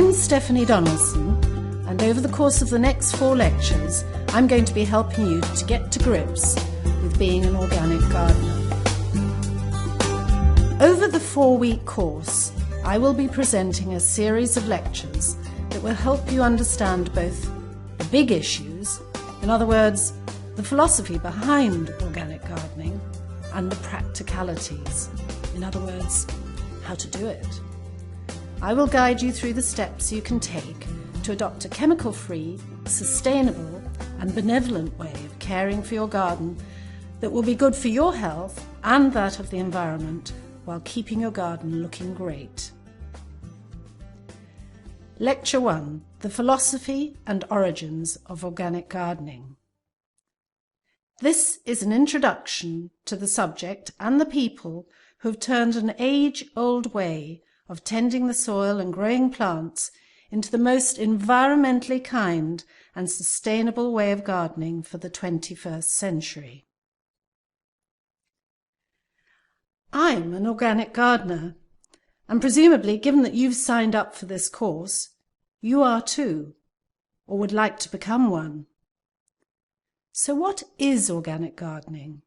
I'm Stephanie Donaldson, and over the course of the next 4 lectures, I'm going to be helping you to get to grips with being an organic gardener. Over the 4-week course, I will be presenting a series of lectures that will help you understand both the big issues, in other words, the philosophy behind organic gardening, and the practicalities, in other words, how to do it. I will guide you through the steps you can take to adopt a chemical-free, sustainable and benevolent way of caring for your garden that will be good for your health and that of the environment while keeping your garden looking great. Lecture 1: The Philosophy and Origins of Organic Gardening. This is an introduction to the subject and the people who have turned an age-old way of tending the soil and growing plants into the most environmentally kind and sustainable way of gardening for the 21st century. I'm an organic gardener, and presumably, given that you've signed up for this course, you are too, or would like to become one. So what is organic gardening?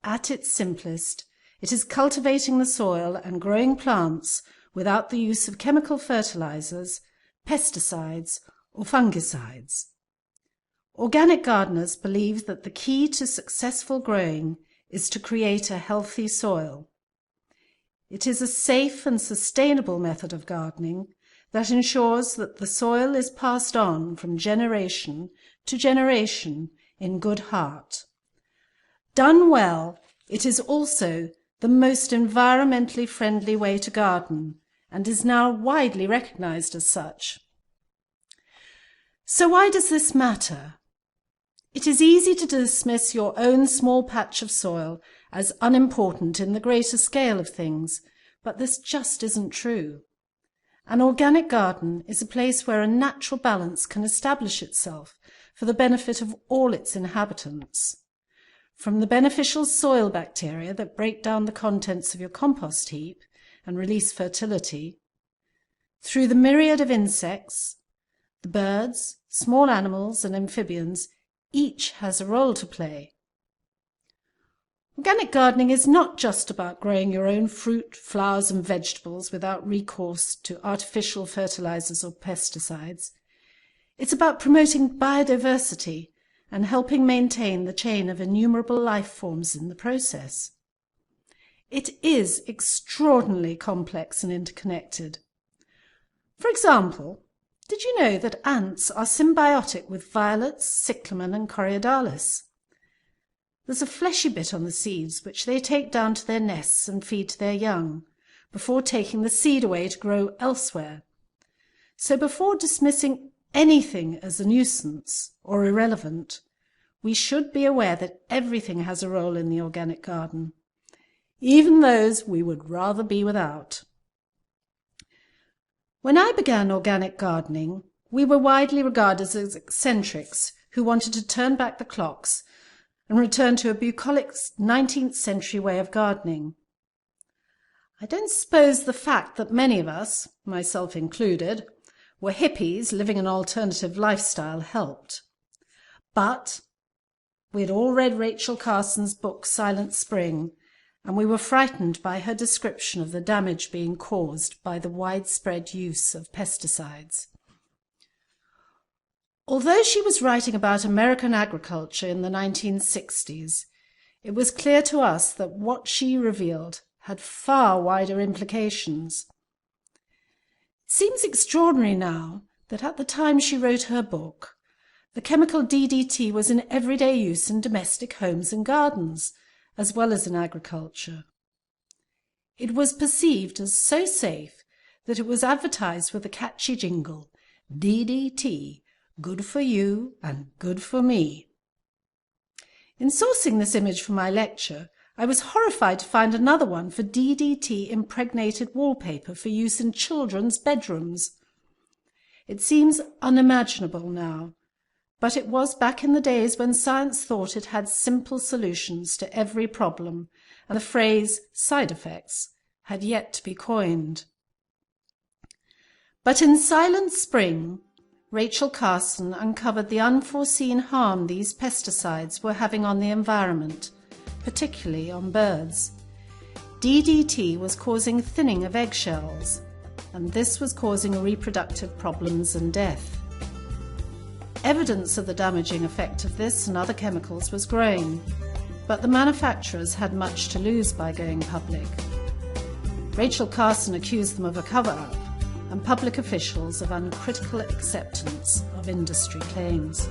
At its simplest, it is cultivating the soil and growing plants without the use of chemical fertilizers, pesticides, or fungicides. Organic gardeners believe that the key to successful growing is to create a healthy soil. It is a safe and sustainable method of gardening that ensures that the soil is passed on from generation to generation in good heart. Done well, it is also the most environmentally friendly way to garden and is now widely recognized as such. So why does this matter? It is easy to dismiss your own small patch of soil as unimportant in the greater scale of things, but this just isn't true. An organic garden is a place where a natural balance can establish itself for the benefit of all its inhabitants. From the beneficial soil bacteria that break down the contents of your compost heap and release fertility, through the myriad of insects, the birds, small animals and amphibians, each has a role to play. Organic gardening is not just about growing your own fruit, flowers and vegetables without recourse to artificial fertilizers or pesticides. It's about promoting biodiversity and helping maintain the chain of innumerable life forms in the process. It is extraordinarily complex and interconnected. For example, did you know that ants are symbiotic with violets, cyclamen and coreodalis? There's a fleshy bit on the seeds which they take down to their nests and feed to their young, before taking the seed away to grow elsewhere. So before dismissing anything as a nuisance or irrelevant, we should be aware that everything has a role in the organic garden, even those we would rather be without. When I began organic gardening, we were widely regarded as eccentrics who wanted to turn back the clocks and return to a bucolic 19th century way of gardening. I don't suppose the fact that many of us, myself included, were hippies living an alternative lifestyle helped. But we had all read Rachel Carson's book Silent Spring, and we were frightened by her description of the damage being caused by the widespread use of pesticides. Although she was writing about American agriculture in the 1960s, it was clear to us that what she revealed had far wider implications. It seems extraordinary now that at the time she wrote her book, the chemical DDT was in everyday use in domestic homes and gardens, as well as in agriculture. It was perceived as so safe that it was advertised with a catchy jingle, DDT, good for you and good for me. In sourcing this image for my lecture, I was horrified to find another one for DDT-impregnated wallpaper for use in children's bedrooms. It seems unimaginable now, but it was back in the days when science thought it had simple solutions to every problem, and the phrase side effects had yet to be coined. But in Silent Spring, Rachel Carson uncovered the unforeseen harm these pesticides were having on the environment, particularly on birds. DDT was causing thinning of eggshells, and this was causing reproductive problems and death. Evidence of the damaging effect of this and other chemicals was growing, but the manufacturers had much to lose by going public. Rachel Carson accused them of a cover-up, and public officials of uncritical acceptance of industry claims.